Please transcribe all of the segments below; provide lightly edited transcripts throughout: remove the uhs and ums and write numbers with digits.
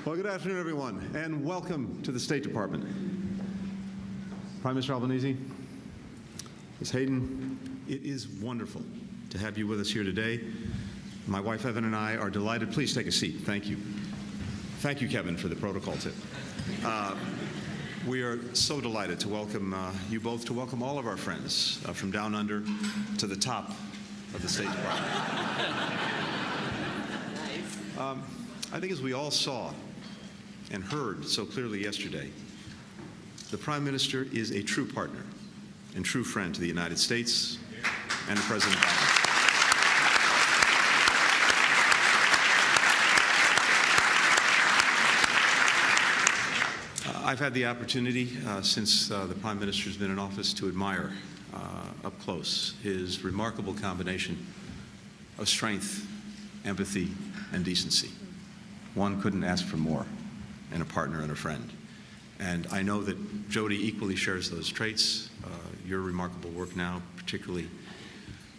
Well, good afternoon, everyone, and welcome to the State Department. Prime Minister Albanese, Ms. Hayden, it is wonderful to have you with us here today. My wife, Evan, and I are delighted. Please take a seat. Thank you. Thank you, Kevin, for the protocol tip. We are so delighted to welcome you both, to welcome all of our friends from down under to the top of the State Department. I think as we all saw and heard so clearly yesterday, the Prime Minister is a true partner and true friend to the United States and to President Biden. I've had the opportunity since the Prime Minister's been in office to admire up close his remarkable combination of strength, empathy, and decency. One couldn't ask for more in a partner and a friend. And I know that Jody equally shares those traits. Your remarkable work now, particularly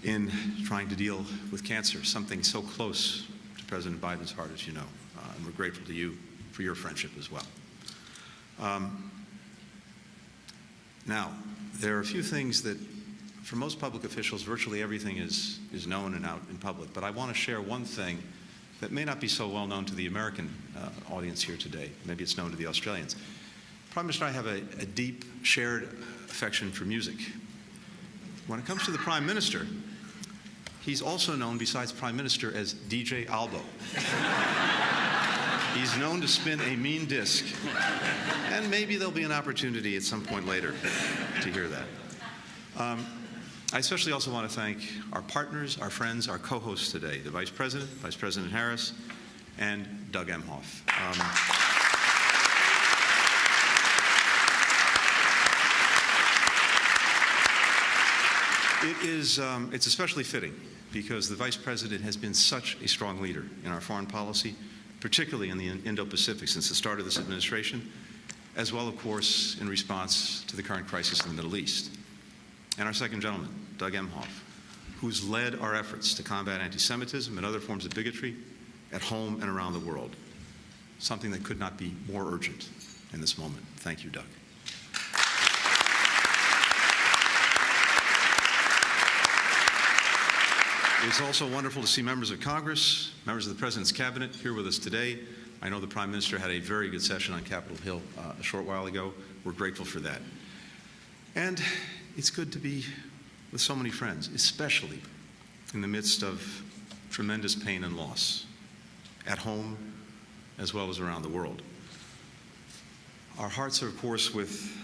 in trying to deal with cancer, something so close to President Biden's heart, as you know. And we're grateful to you for your friendship as well. Now, there are a few things that, for most public officials, virtually everything is known and out in public. But I want to share one thing that may not be so well known to the American audience here today. Maybe it's known to the Australians. Prime Minister and I have a deep shared affection for music. When it comes to the Prime Minister, he's also known, besides Prime Minister, as DJ Albo. He's known to spin a mean disc, and maybe there'll be an opportunity at some point later to hear that. I especially also want to thank our partners, our friends, our co-hosts today, the Vice President Harris, and Doug Emhoff. It's especially fitting because the Vice President has been such a strong leader in our foreign policy, particularly in the Indo-Pacific since the start of this administration, as well, of course, in response to the current crisis in the Middle East. And our second gentleman, Doug Emhoff, who's led our efforts to combat anti-Semitism and other forms of bigotry at home and around the world, something that could not be more urgent in this moment. Thank you, Doug. It's also wonderful to see members of Congress, members of the President's Cabinet here with us today. I know the Prime Minister had a very good session on Capitol Hill a short while ago. We're grateful for that. And it's good to be with so many friends, especially in the midst of tremendous pain and loss, at home as well as around the world. Our hearts are, of course, with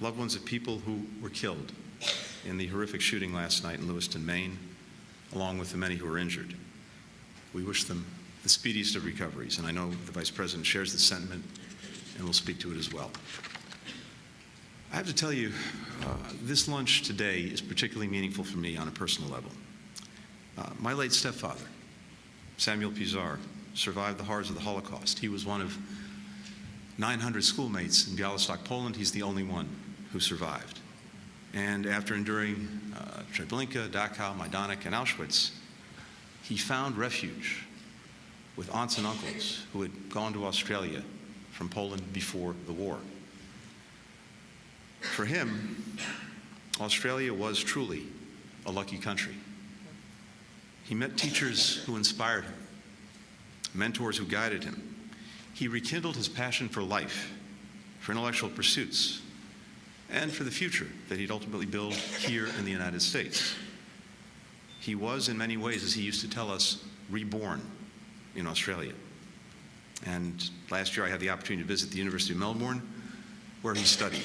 loved ones of people who were killed in the horrific shooting last night in Lewiston, Maine, along with the many who were injured. We wish them the speediest of recoveries, and I know the Vice President shares the sentiment and will speak to it as well. I have to tell you, this lunch today is particularly meaningful for me on a personal level. My late stepfather, Samuel Pizar, survived the horrors of the Holocaust. He was one of 900 schoolmates in Białystok, Poland. He's the only one who survived. And after enduring Treblinka, Dachau, Majdanek, and Auschwitz, he found refuge with aunts and uncles who had gone to Australia from Poland before the war. For him, Australia was truly a lucky country. He met teachers who inspired him, mentors who guided him. He rekindled his passion for life, for intellectual pursuits, and for the future that he'd ultimately build here in the United States. He was, in many ways, as he used to tell us, reborn in Australia. And last year I had the opportunity to visit the University of Melbourne, where he studied.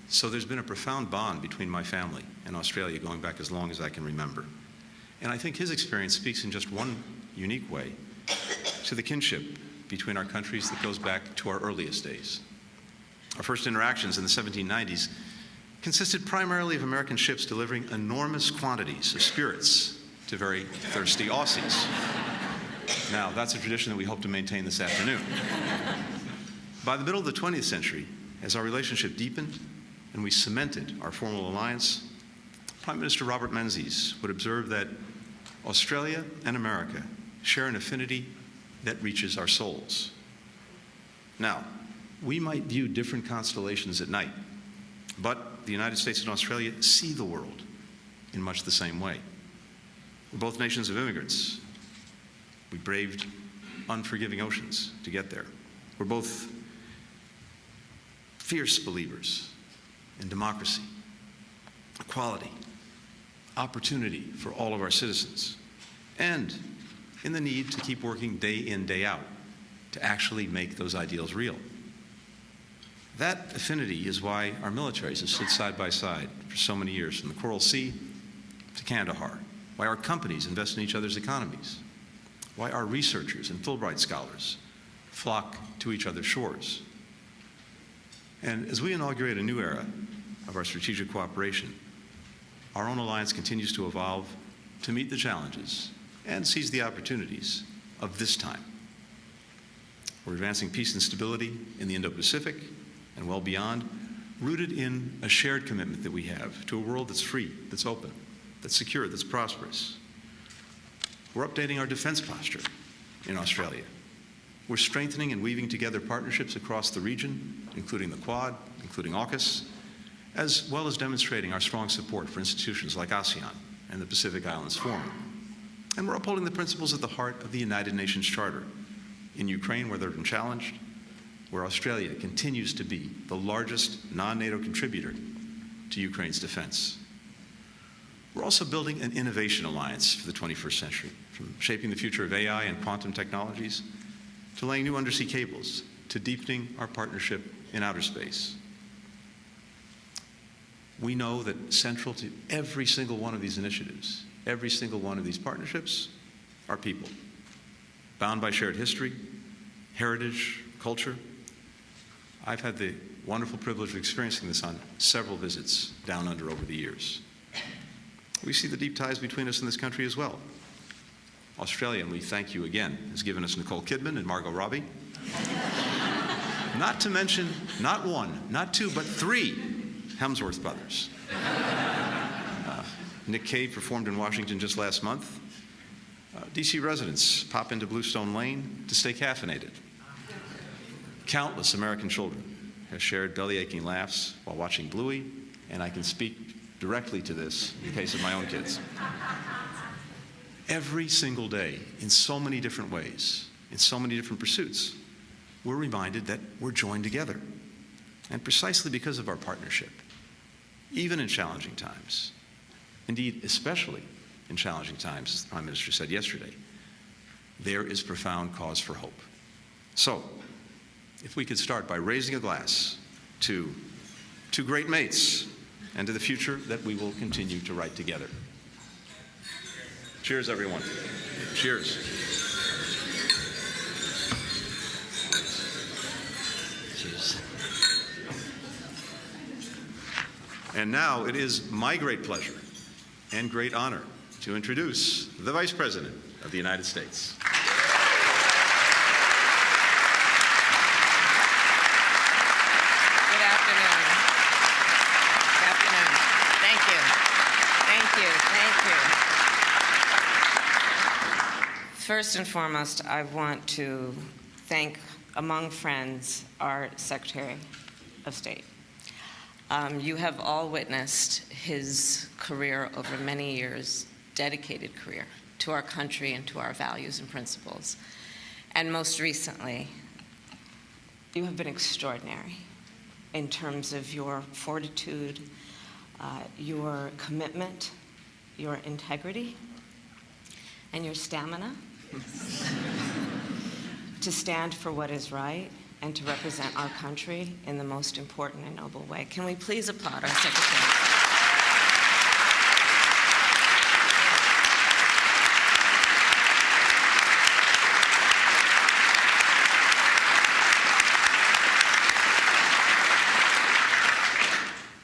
So there's been a profound bond between my family and Australia going back as long as I can remember. And I think his experience speaks in just one unique way to the kinship between our countries that goes back to our earliest days. Our first interactions in the 1790s consisted primarily of American ships delivering enormous quantities of spirits to very thirsty Aussies. Now, that's a tradition that we hope to maintain this afternoon. By the middle of the 20th century, as our relationship deepened and we cemented our formal alliance, Prime Minister Robert Menzies would observe that Australia and America share an affinity that reaches our souls. Now, we might view different constellations at night, but the United States and Australia see the world in much the same way. We're both nations of immigrants. We braved unforgiving oceans to get there. We're both fierce believers in democracy, equality, opportunity for all of our citizens, and in the need to keep working day in, day out to actually make those ideals real. That affinity is why our militaries have stood side by side for so many years, from the Coral Sea to Kandahar, why our companies invest in each other's economies, why our researchers and Fulbright scholars flock to each other's shores. And as we inaugurate a new era of our strategic cooperation, our own alliance continues to evolve to meet the challenges and seize the opportunities of this time. We're advancing peace and stability in the Indo-Pacific and well beyond, rooted in a shared commitment that we have to a world that's free, that's open, that's secure, that's prosperous. We're updating our defense posture in Australia. We're strengthening and weaving together partnerships across the region, including the Quad, including AUKUS, as well as demonstrating our strong support for institutions like ASEAN and the Pacific Islands Forum. And we're upholding the principles at the heart of the United Nations Charter in Ukraine, where they're been challenged, where Australia continues to be the largest non-NATO contributor to Ukraine's defense. We're also building an innovation alliance for the 21st century, from shaping the future of AI and quantum technologies to laying new undersea cables to deepening our partnership in outer space. We know that central to every single one of these initiatives, every single one of these partnerships, are people, bound by shared history, heritage, culture. I've had the wonderful privilege of experiencing this on several visits down under over the years. We see the deep ties between us in this country as well. Australia, and we thank you again, has given us Nicole Kidman and Margot Robbie. Not to mention, not one, not two, but three Hemsworth brothers. Nick Cave performed in Washington just last month. DC residents pop into Bluestone Lane to stay caffeinated. Countless American children have shared belly-aching laughs while watching Bluey, and I can speak directly to this in the case of my own kids. Every single day, in so many different ways, in so many different pursuits, we're reminded that we're joined together. And precisely because of our partnership, even in challenging times, indeed, especially in challenging times, as the Prime Minister said yesterday, there is profound cause for hope. So, if we could start by raising a glass to two great mates and to the future that we will continue to write together. Cheers, everyone. Cheers. Cheers. And now it is my great pleasure and great honor to introduce the Vice President of the United States. Good afternoon. Good afternoon. Thank you. Thank you. Thank you. First and foremost, I want to thank, among friends, our Secretary of State. You have all witnessed his career over many years, dedicated career to our country and to our values and principles. And most recently, you have been extraordinary in terms of your fortitude, your commitment, your integrity, and your stamina to stand for what is right and to represent our country in the most important and noble way. Can we please applaud our Secretary?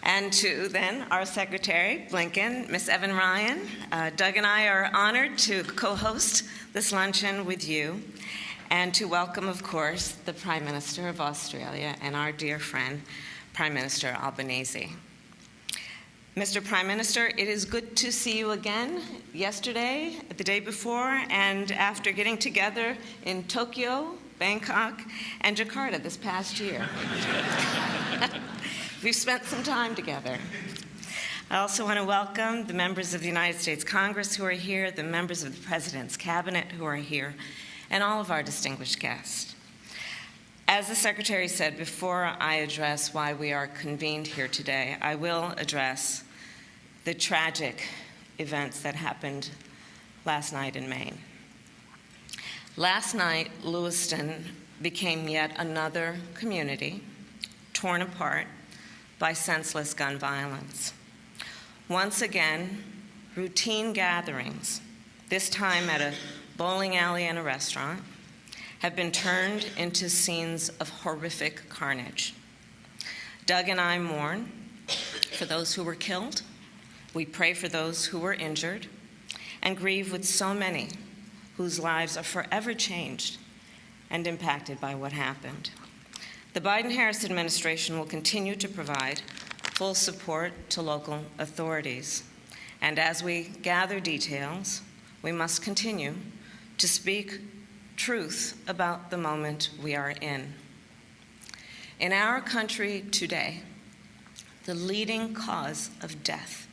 And to then our Secretary, Blinken, Ms. Evan Ryan. Doug and I are honored to co-host this luncheon with you and to welcome, of course, the Prime Minister of Australia and our dear friend, Prime Minister Albanese. Mr. Prime Minister, it is good to see you again yesterday, the day before, and after getting together in Tokyo Bangkok, and Jakarta this past year. We've spent some time together. I also want to welcome the members of the United States Congress who are here, the members of the President's Cabinet who are here, and all of our distinguished guests. As the Secretary said, before I address why we are convened here today, I will address the tragic events that happened last night in Maine. Last night, Lewiston became yet another community torn apart by senseless gun violence. Once again, routine gatherings, this time at a bowling alley and a restaurant, have been turned into scenes of horrific carnage. Doug and I mourn for those who were killed. We pray for those who were injured and grieve with so many whose lives are forever changed and impacted by what happened. The Biden-Harris administration will continue to provide full support to local authorities. And as we gather details, we must continue to speak truth about the moment we are in. In our country today, the leading cause of death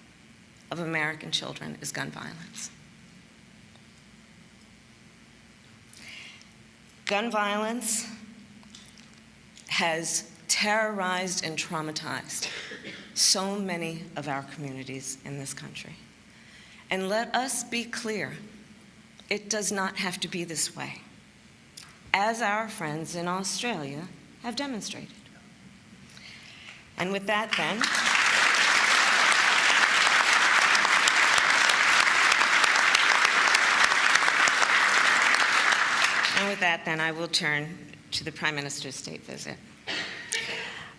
of American children is gun violence. Gun violence has terrorized and traumatized so many of our communities in this country. And let us be clear, it does not have to be this way, as our friends in Australia have demonstrated. And with that then, I will turn to the Prime Minister's state visit.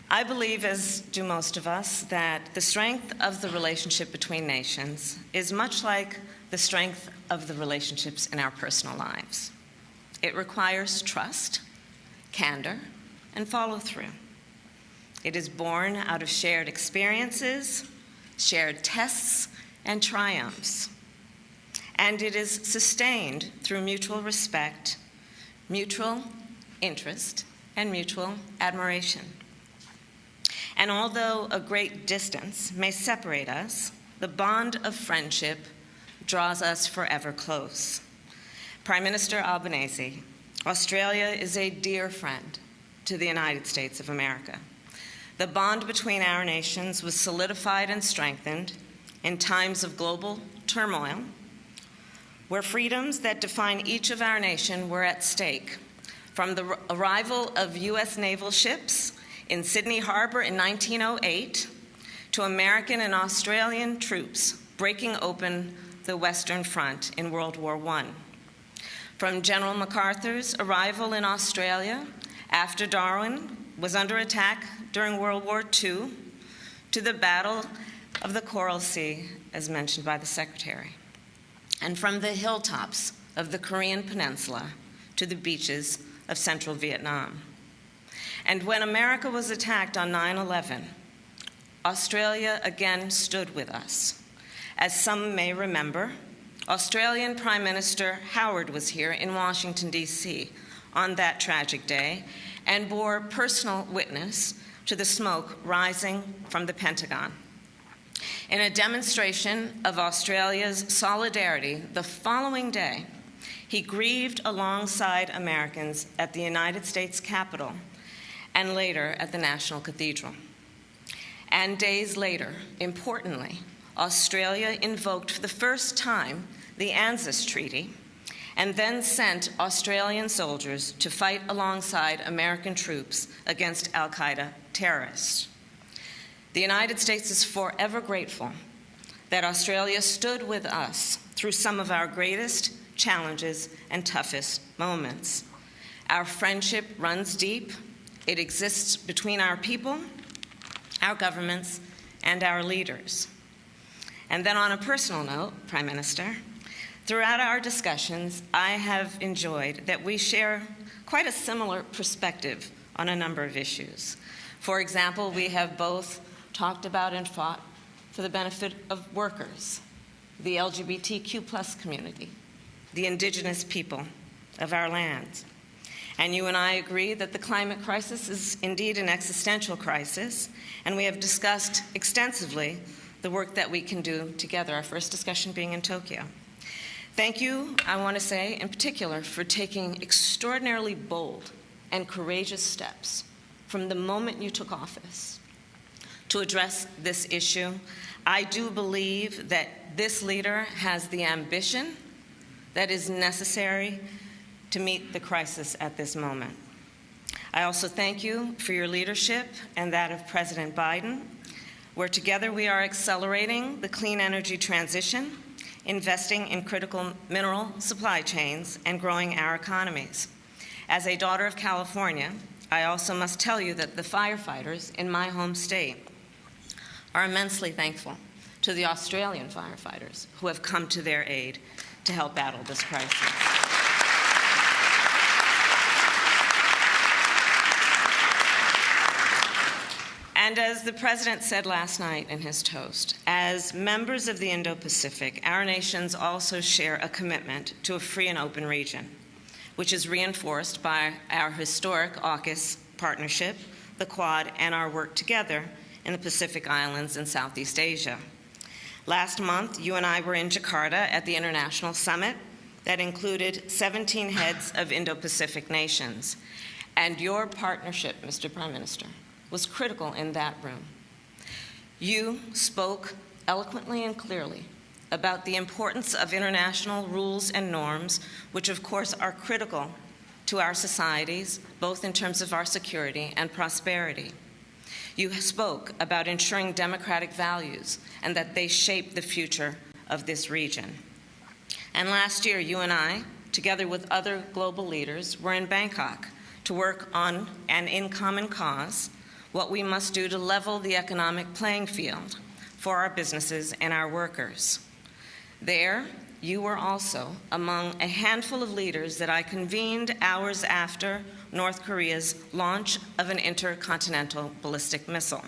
I believe, as do most of us, that the strength of the relationship between nations is much like the strength of the relationships in our personal lives. It requires trust, candor, and follow-through. It is born out of shared experiences, shared tests, and triumphs. And it is sustained through mutual respect, mutual interest, and mutual admiration. And although a great distance may separate us, the bond of friendship draws us forever close. Prime Minister Albanese, Australia is a dear friend to the United States of America. The bond between our nations was solidified and strengthened in times of global turmoil, where freedoms that define each of our nation were at stake, from the arrival of U.S. naval ships in Sydney Harbor in 1908 to American and Australian troops breaking open the Western Front in World War I. From General MacArthur's arrival in Australia after Darwin was under attack during World War II to the Battle of the Coral Sea, as mentioned by the Secretary. And from the hilltops of the Korean Peninsula to the beaches of central Vietnam. And when America was attacked on 9/11, Australia again stood with us. As some may remember, Australian Prime Minister Howard was here in Washington, D.C. on that tragic day and bore personal witness to the smoke rising from the Pentagon. In a demonstration of Australia's solidarity, the following day, he grieved alongside Americans at the United States Capitol and later at the National Cathedral. And days later, importantly, Australia invoked for the first time the ANZUS Treaty and then sent Australian soldiers to fight alongside American troops against al-Qaeda terrorists. The United States is forever grateful that Australia stood with us through some of our greatest challenges and toughest moments. Our friendship runs deep. It exists between our people, our governments, and our leaders. And then on a personal note, Prime Minister, throughout our discussions, I have enjoyed that we share quite a similar perspective on a number of issues. For example, we have both talked about and fought for the benefit of workers, the LGBTQ+ community, the indigenous people of our lands. And you and I agree that the climate crisis is indeed an existential crisis, and we have discussed extensively the work that we can do together, our first discussion being in Tokyo. Thank you, I want to say, in particular, for taking extraordinarily bold and courageous steps from the moment you took office to address this issue. I do believe that this leader has the ambition that is necessary to meet the crisis at this moment. I also thank you for your leadership and that of President Biden, where together we are accelerating the clean energy transition, investing in critical mineral supply chains, and growing our economies. As a daughter of California, I also must tell you that the firefighters in my home state are immensely thankful to the Australian firefighters who have come to their aid to help battle this crisis. And as the President said last night in his toast, as members of the Indo-Pacific, our nations also share a commitment to a free and open region, which is reinforced by our historic AUKUS partnership, the Quad, and our work together in the Pacific Islands and Southeast Asia. Last month, you and I were in Jakarta at the International Summit that included 17 heads of Indo-Pacific nations. And your partnership, Mr. Prime Minister, was critical in that room. You spoke eloquently and clearly about the importance of international rules and norms, which of course are critical to our societies, both in terms of our security and prosperity. You spoke about ensuring democratic values and that they shape the future of this region. And last year, you and I, together with other global leaders, were in Bangkok to work on, and in common cause, what we must do to level the economic playing field for our businesses and our workers. There, you were also among a handful of leaders that I convened hours after North Korea's launch of an intercontinental ballistic missile.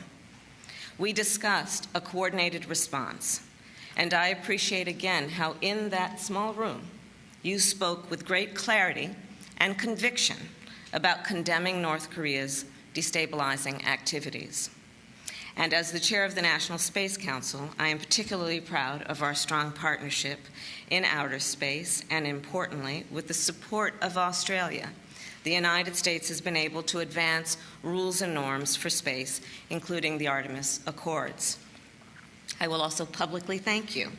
We discussed a coordinated response, and I appreciate again how in that small room you spoke with great clarity and conviction about condemning North Korea's destabilizing activities. And as the chair of the National Space Council, I am particularly proud of our strong partnership in outer space, and importantly, with the support of Australia, the United States has been able to advance rules and norms for space, including the Artemis Accords. I will also publicly thank you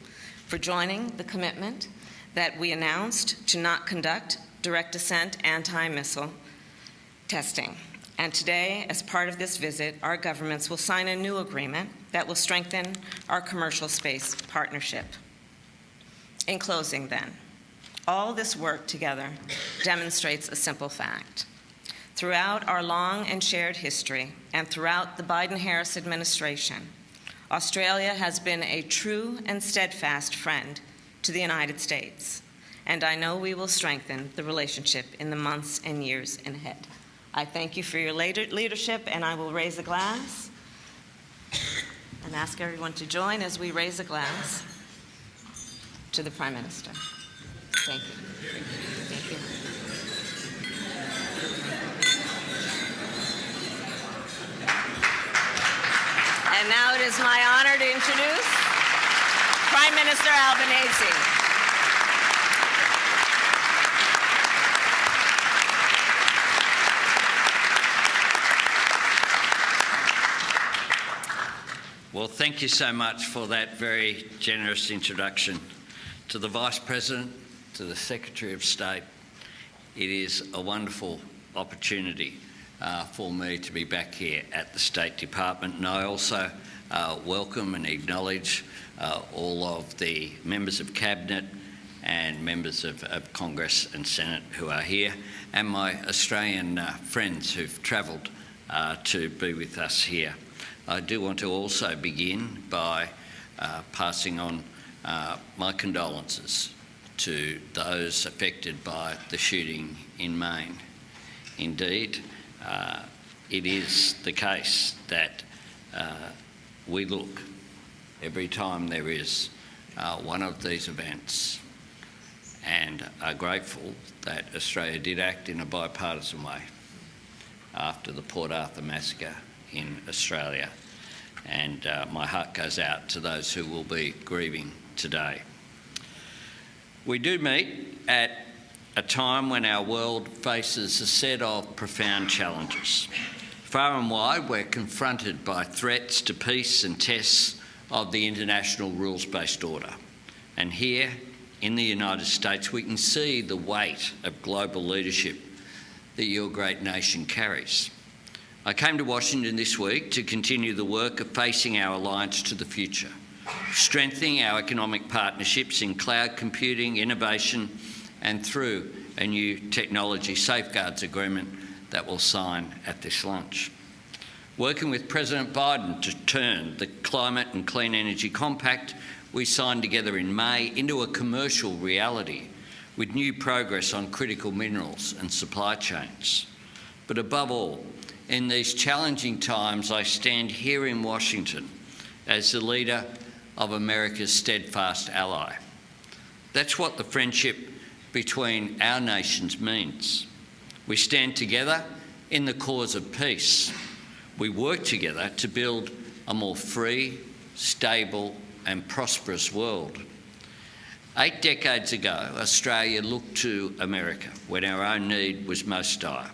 for joining the commitment that we announced to not conduct direct descent anti-missile testing. And today, as part of this visit, our governments will sign a new agreement that will strengthen our commercial space partnership. In closing, then, all this work together demonstrates a simple fact. Throughout our long and shared history, and throughout the Biden-Harris administration, Australia has been a true and steadfast friend to the United States, and I know we will strengthen the relationship in the months and years ahead. I thank you for your leadership, and I will raise a glass and ask everyone to join as we raise a glass to the Prime Minister. Thank you. Thank you. And now it is my honor to introduce Prime Minister Albanese. Well, thank you so much for that very generous introduction. To the Vice President, to the Secretary of State, it is a wonderful opportunity for me to be back here at the State Department, and I also welcome and acknowledge all of the members of Cabinet and members of Congress and Senate who are here, and my Australian friends who've travelled to be with us here. I do want to also begin by passing on my condolences to those affected by the shooting in Maine. Indeed, it is the case that we look every time there is one of these events, and are grateful that Australia did act in a bipartisan way after the Port Arthur massacre in Australia. And my heart goes out to those who will be grieving today. We do meet at a time when our world faces a set of profound challenges. Far and wide, we're confronted by threats to peace and tests of the international rules-based order. And here in the United States, we can see the weight of global leadership that your great nation carries. I came to Washington this week to continue the work of facing our alliance to the future, strengthening our economic partnerships in cloud computing, innovation, and through a new technology safeguards agreement that we'll sign at this lunch. Working with President Biden to turn the Climate and Clean Energy Compact we signed together in May into a commercial reality with new progress on critical minerals and supply chains. But above all, in these challenging times, I stand here in Washington as the leader of America's steadfast ally. That's what the friendship between our nations means. We stand together in the cause of peace. We work together to build a more free, stable, and prosperous world. 8 decades ago, Australia looked to America when our own need was most dire.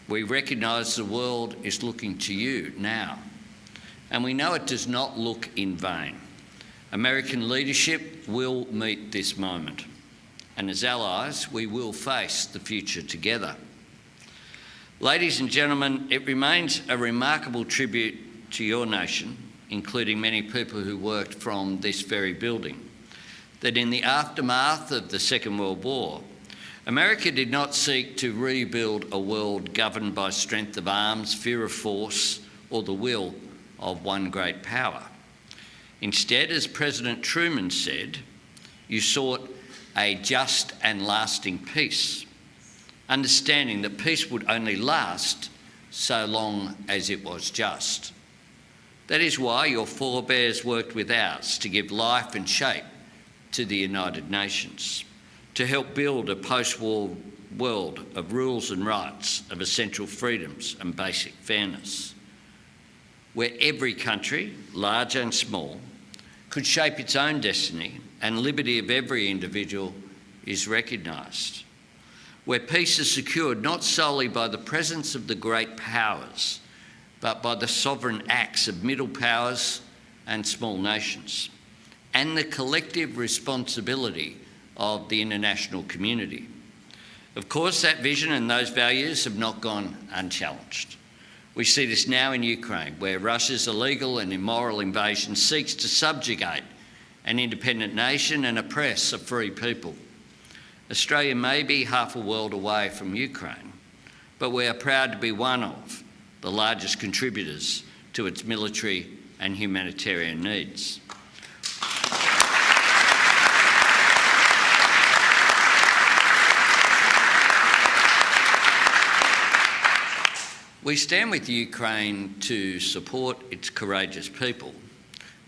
We recognise the world is looking to you now, and we know it does not look in vain. American leadership will meet this moment, and as allies, we will face the future together. Ladies and gentlemen, it remains a remarkable tribute to your nation, including many people who worked from this very building, that in the aftermath of the Second World War, America did not seek to rebuild a world governed by strength of arms, fear of force, or the will of one great power. Instead, as President Truman said, you sought a just and lasting peace, understanding that peace would only last so long as it was just. That is why your forebears worked with ours to give life and shape to the United Nations, to help build a post-war world of rules and rights, of essential freedoms and basic fairness, where every country, large and small, could shape its own destiny and liberty of every individual is recognised, where peace is secured not solely by the presence of the great powers, but by the sovereign acts of middle powers and small nations, and the collective responsibility of the international community. Of course, that vision and those values have not gone unchallenged. We see this now in Ukraine, where Russia's illegal and immoral invasion seeks to subjugate an independent nation and oppress a free people. Australia may be half a world away from Ukraine, but we are proud to be one of the largest contributors to its military and humanitarian needs. We stand with Ukraine to support its courageous people,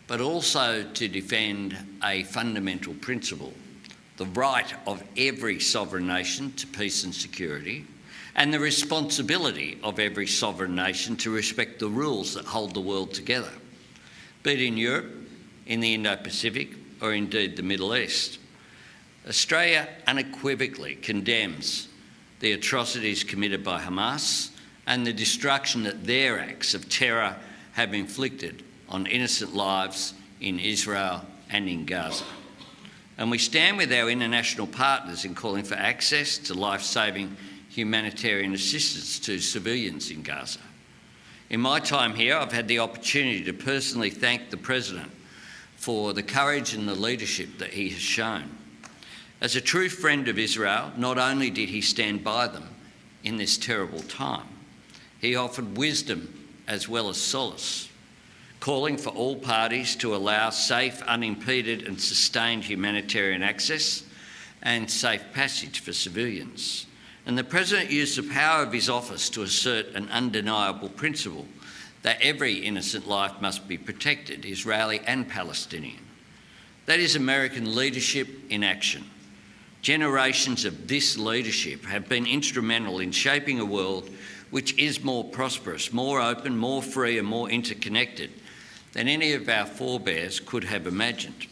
but also to defend a fundamental principle, the right of every sovereign nation to peace and security, and the responsibility of every sovereign nation to respect the rules that hold the world together, be it in Europe, in the Indo-Pacific, or indeed the Middle East. Australia unequivocally condemns the atrocities committed by Hamas and the destruction that their acts of terror have inflicted on innocent lives in Israel and in Gaza. And we stand with our international partners in calling for access to life-saving humanitarian assistance to civilians in Gaza. In my time here, I've had the opportunity to personally thank the President for the courage and the leadership that he has shown. As a true friend of Israel, not only did he stand by them in this terrible time, he offered wisdom as well as solace, calling for all parties to allow safe, unimpeded and sustained humanitarian access and safe passage for civilians. And the President used the power of his office to assert an undeniable principle that every innocent life must be protected, Israeli and Palestinian. That is American leadership in action. Generations of this leadership have been instrumental in shaping a world which is more prosperous, more open, more free and more interconnected than any of our forebears could have imagined.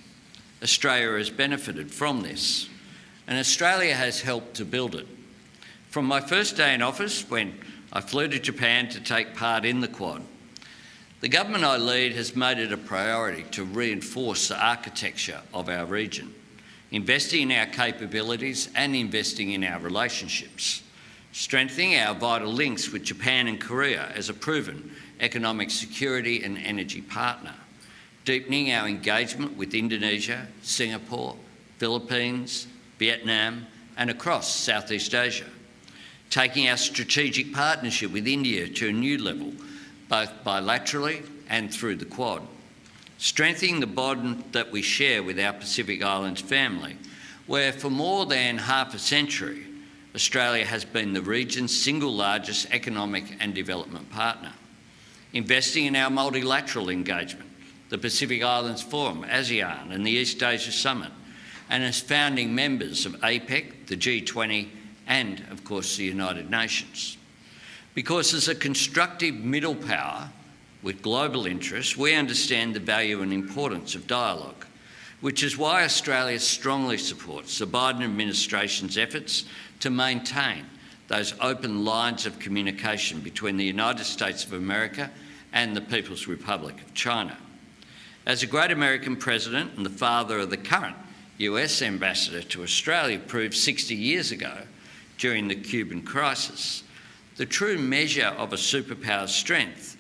Australia has benefited from this, and Australia has helped to build it. From my first day in office, when I flew to Japan to take part in the Quad, the government I lead has made it a priority to reinforce the architecture of our region, investing in our capabilities and investing in our relationships, strengthening our vital links with Japan and Korea as a proven economic security and energy partner, deepening our engagement with Indonesia, Singapore, Philippines, Vietnam and across Southeast Asia, taking our strategic partnership with India to a new level, both bilaterally and through the Quad, strengthening the bond that we share with our Pacific Islands family, where for more than half a century, Australia has been the region's single largest economic and development partner, investing in our multilateral engagement, the Pacific Islands Forum, ASEAN and the East Asia Summit, and as founding members of APEC, the G20 and, of course, the United Nations. Because as a constructive middle power with global interests, we understand the value and importance of dialogue, which is why Australia strongly supports the Biden administration's efforts to maintain those open lines of communication between the United States of America and the People's Republic of China. As a great American president and the father of the current US ambassador to Australia proved 60 years ago during the Cuban crisis, the true measure of a superpower's strength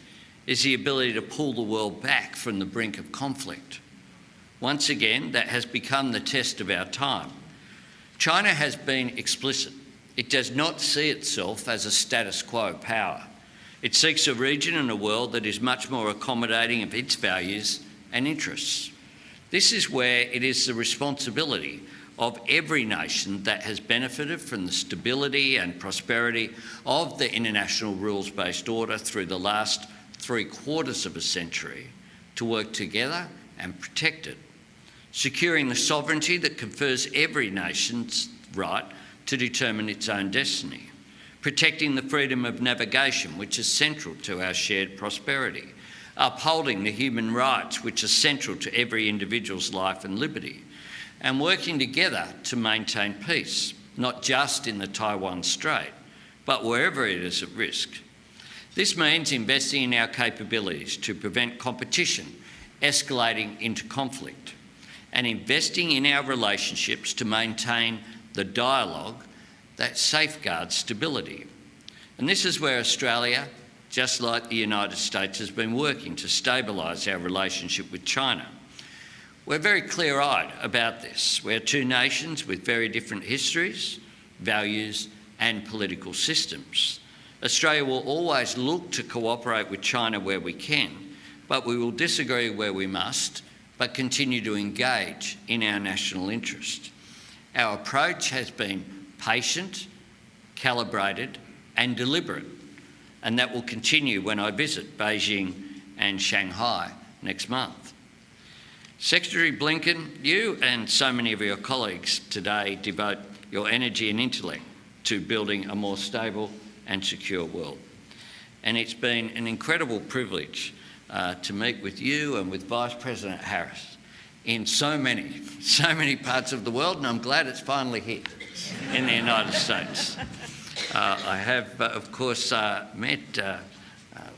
is the ability to pull the world back from the brink of conflict. Once again, that has become the test of our time. China has been explicit. It does not see itself as a status quo power. It seeks a region and a world that is much more accommodating of its values and interests. This is where it is the responsibility of every nation that has benefited from the stability and prosperity of the international rules-based order through the last 3/4 of a century to work together and protect it, securing the sovereignty that confers every nation's right to determine its own destiny, protecting the freedom of navigation, which is central to our shared prosperity, upholding the human rights, which are central to every individual's life and liberty, and working together to maintain peace, not just in the Taiwan Strait, but wherever it is at risk. This means investing in our capabilities to prevent competition escalating into conflict, and investing in our relationships to maintain the dialogue that safeguards stability. And this is where Australia, just like the United States, has been working to stabilise our relationship with China. We're very clear-eyed about this. We're two nations with very different histories, values and political systems. Australia will always look to cooperate with China where we can, but we will disagree where we must, but continue to engage in our national interest. Our approach has been patient, calibrated and deliberate, and that will continue when I visit Beijing and Shanghai next month. Secretary Blinken, you and so many of your colleagues today devote your energy and intellect to building a more stable and secure world. And it's been an incredible privilege to meet with you and with Vice President Harris in so many parts of the world, and I'm glad it's finally here in the United States. I have, of course, met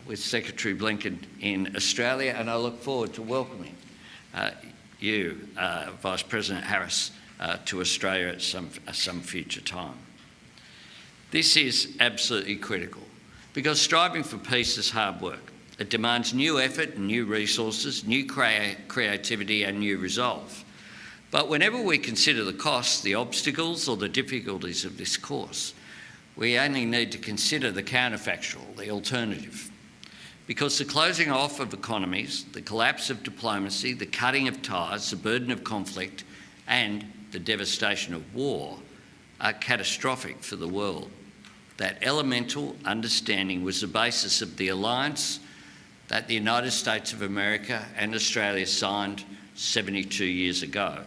with Secretary Blinken in Australia, and I look forward to welcoming you, Vice President Harris, to Australia at some future time. This is absolutely critical because striving for peace is hard work. It demands new effort and new resources, new creativity and new resolve. But whenever we consider the costs, the obstacles or the difficulties of this course, we only need to consider the counterfactual, the alternative. Because the closing off of economies, the collapse of diplomacy, the cutting of ties, the burden of conflict and the devastation of war are catastrophic for the world. That elemental understanding was the basis of the alliance that the United States of America and Australia signed 72 years ago.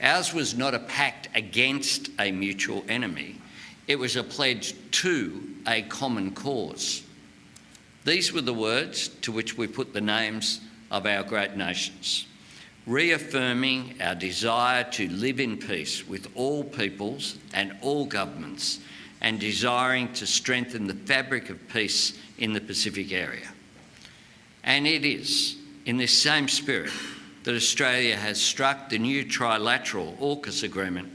Ours was not a pact against a mutual enemy. It was a pledge to a common cause. These were the words to which we put the names of our great nations, reaffirming our desire to live in peace with all peoples and all governments, and desiring to strengthen the fabric of peace in the Pacific area. And it is in this same spirit that Australia has struck the new trilateral AUKUS agreement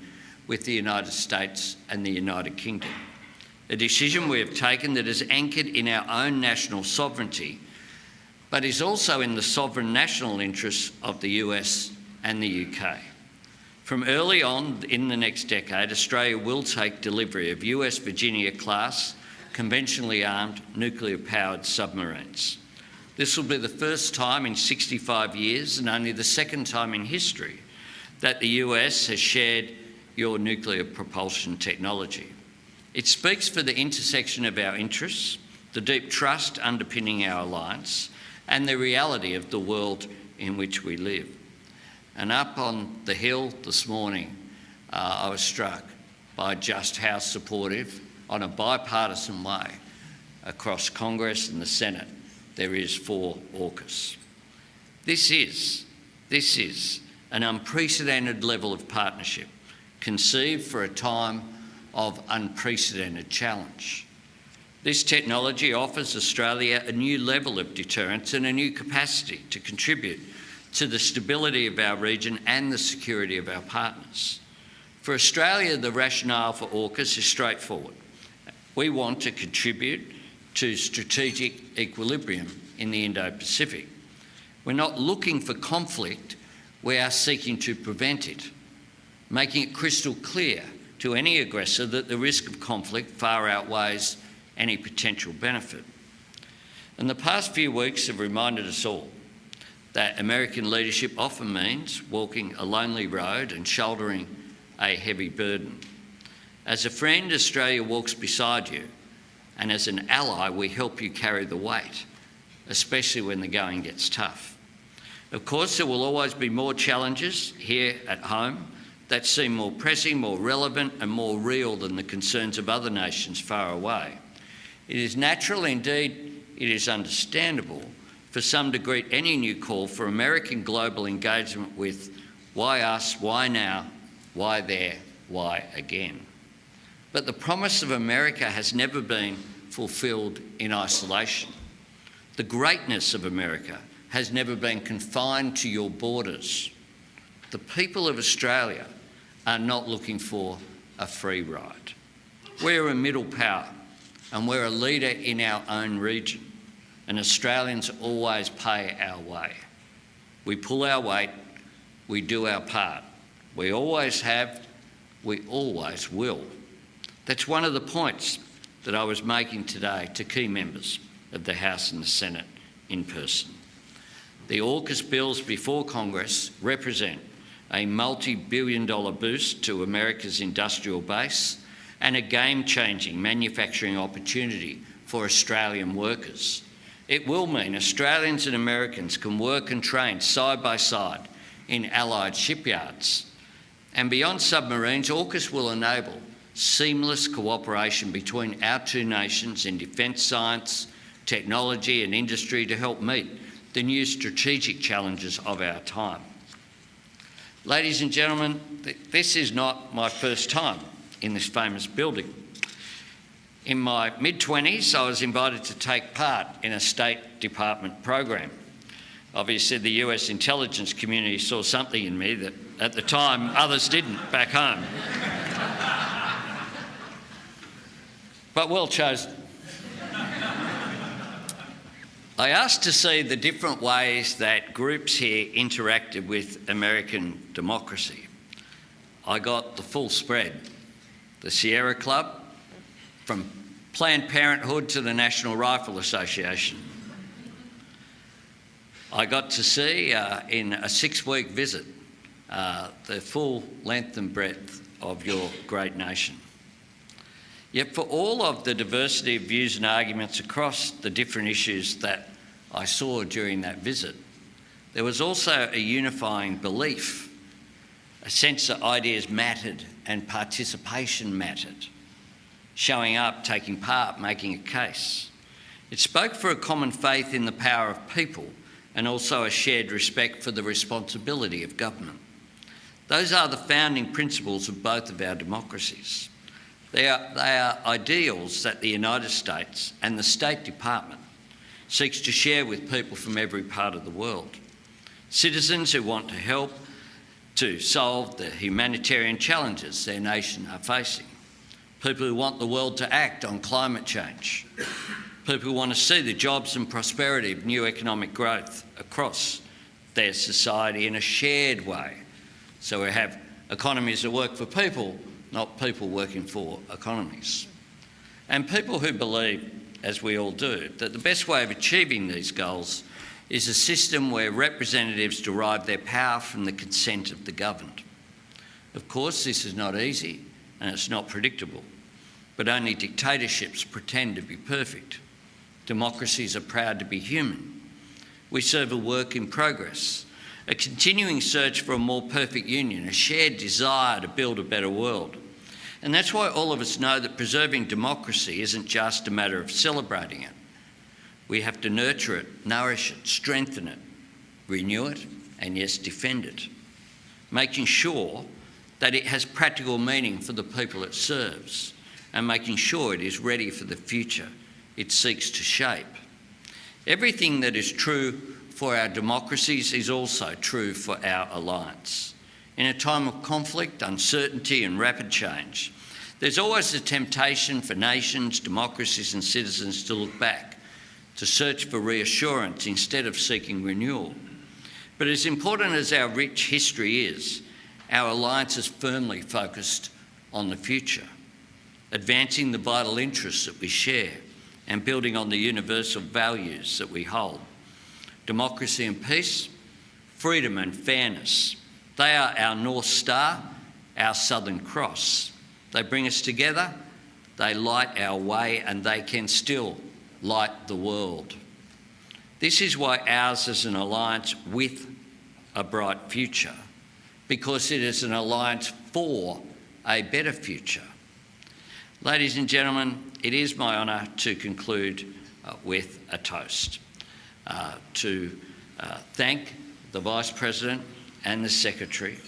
with the United States and the United Kingdom, a decision we have taken that is anchored in our own national sovereignty, but is also in the sovereign national interests of the US and the UK. From early on in the next decade, Australia will take delivery of US Virginia-class conventionally armed nuclear-powered submarines. This will be the first time in 65 years, and only the second time in history, that the US has shared your nuclear propulsion technology. It speaks for the intersection of our interests, the deep trust underpinning our alliance, and the reality of the world in which we live. And up on the Hill this morning, I was struck by just how supportive, on a bipartisan way, across Congress and the Senate, there is for AUKUS. This is an unprecedented level of partnership, conceived for a time of unprecedented challenge. This technology offers Australia a new level of deterrence and a new capacity to contribute to the stability of our region and the security of our partners. For Australia, the rationale for AUKUS is straightforward. We want to contribute to strategic equilibrium in the Indo-Pacific. We're not looking for conflict, we are seeking to prevent it, making it crystal clear to any aggressor that the risk of conflict far outweighs any potential benefit. And the past few weeks have reminded us all that American leadership often means walking a lonely road and shouldering a heavy burden. As a friend, Australia walks beside you, and as an ally, we help you carry the weight, especially when the going gets tough. Of course, there will always be more challenges here at home that seem more pressing, more relevant and more real than the concerns of other nations far away. It is natural, indeed it is understandable, for some to greet any new call for American global engagement with why us, why now, why there, why again. But the promise of America has never been fulfilled in isolation. The greatness of America has never been confined to your borders. The people of Australia are not looking for a free ride. We're a middle power and we're a leader in our own region, and Australians always pay our way. We pull our weight, we do our part. We always have, we always will. That's one of the points that I was making today to key members of the House and the Senate in person. The AUKUS bills before Congress represent a multi-billion-dollar boost to America's industrial base and a game-changing manufacturing opportunity for Australian workers. It will mean Australians and Americans can work and train side by side in allied shipyards. And beyond submarines, AUKUS will enable seamless cooperation between our two nations in defence science, technology and industry to help meet the new strategic challenges of our time. Ladies and gentlemen, this is not my first time in this famous building. In my mid-20s, I was invited to take part in a State Department program. Obviously, the US intelligence community saw something in me that, at the time, others didn't back home. But well chosen. I asked to see the different ways that groups here interacted with American democracy. I got the full spread. The Sierra Club, from Planned Parenthood to the National Rifle Association. I got to see, in a 6-week visit, the full length and breadth of your great nation. Yet for all of the diversity of views and arguments across the different issues that I saw during that visit, there was also a unifying belief, a sense that ideas mattered and participation mattered, showing up, taking part, making a case. It spoke for a common faith in the power of people and also a shared respect for the responsibility of government. Those are the founding principles of both of our democracies. They are ideals that the United States and the State Department seeks to share with people from every part of the world. Citizens who want to help to solve the humanitarian challenges their nation are facing. People who want the world to act on climate change. People who want to see the jobs and prosperity of new economic growth across their society in a shared way. So we have economies that work for people, not people working for economies. And people who believe, as we all do, that the best way of achieving these goals is a system where representatives derive their power from the consent of the governed. Of course, this is not easy and it's not predictable, but only dictatorships pretend to be perfect. Democracies are proud to be human. We serve a work in progress, a continuing search for a more perfect union, a shared desire to build a better world. And that's why all of us know that preserving democracy isn't just a matter of celebrating it. We have to nurture it, nourish it, strengthen it, renew it, and yes, defend it, making sure that it has practical meaning for the people it serves and making sure it is ready for the future it seeks to shape. Everything that is true for our democracies is also true for our alliance. In a time of conflict, uncertainty and rapid change, there's always the temptation for nations, democracies and citizens to look back, to search for reassurance instead of seeking renewal. But as important as our rich history is, our alliance is firmly focused on the future, advancing the vital interests that we share and building on the universal values that we hold. Democracy and peace, freedom and fairness, they are our North Star, our Southern Cross. They bring us together, they light our way, and they can still light the world. This is why ours is an alliance with a bright future, because it is an alliance for a better future. Ladies and gentlemen, it is my honour to conclude with a toast, to thank the Vice President and the Secretary,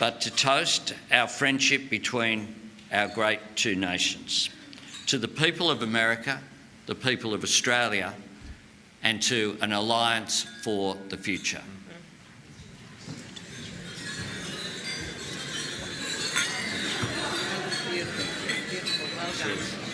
but to toast our friendship between our great two nations, to the people of America, the people of Australia, and to an alliance for the future. Beautiful, beautiful. Well done.